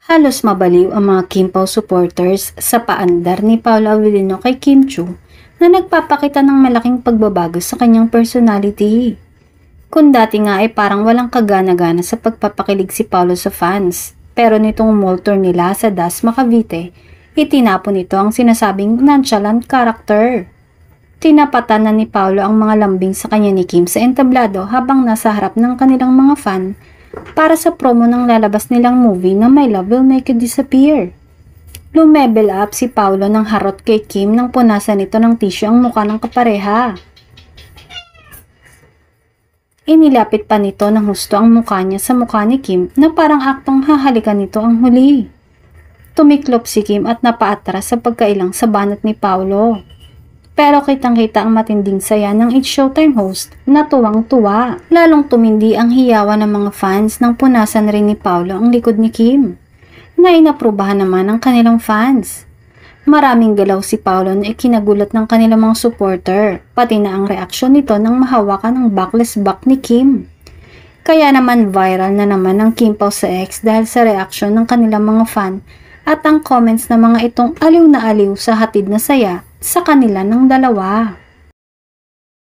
Halos mabaliw ang mga Kim Pao supporters sa paandar ni Paolo Avellino kay Kim Chiu na nagpapakita ng malaking pagbabago sa kanyang personality. Kung dati nga ay parang walang kagana-gana sa pagpapakilig si Paolo sa fans, pero nitong mall tour nila sa Dasma Cavite, itinapon nito ang sinasabing nonchalant character. Tinapatan na ni Paolo ang mga lambing sa kanya ni Kim sa entablado habang nasa harap ng kanilang mga fan para sa promo ng lalabas nilang movie na My Love Will Make You Disappear. Lumebel up si Paolo ng harot kay Kim nang punasan nito ng tissue ang mukha ng kapareha. Inilapit pa nito ng husto ang mukha niya sa mukha ni Kim na parang aktong hahalikan nito ang huli. Tumiklop si Kim at napaatras sa pagkailang sa banat ni Paolo. Pero kitang-kita ang matinding saya ng It's Showtime host na tuwang-tuwa. Lalong tumindi ang hiyawan ng mga fans nang punasan rin ni Paolo ang likod ni Kim, na inaprubahan naman ng kanilang fans. Maraming galaw si Paolo na ikinagulat ng kanilang mga supporter, pati na ang reaksyon nito nang mahawakan ang backless back ni Kim. Kaya naman viral na naman ang Kim Pao sa X dahil sa reaksyon ng kanilang mga fan at ang comments ng mga itong aliw na aliw sa hatid na saya sa kanila ng dalawa.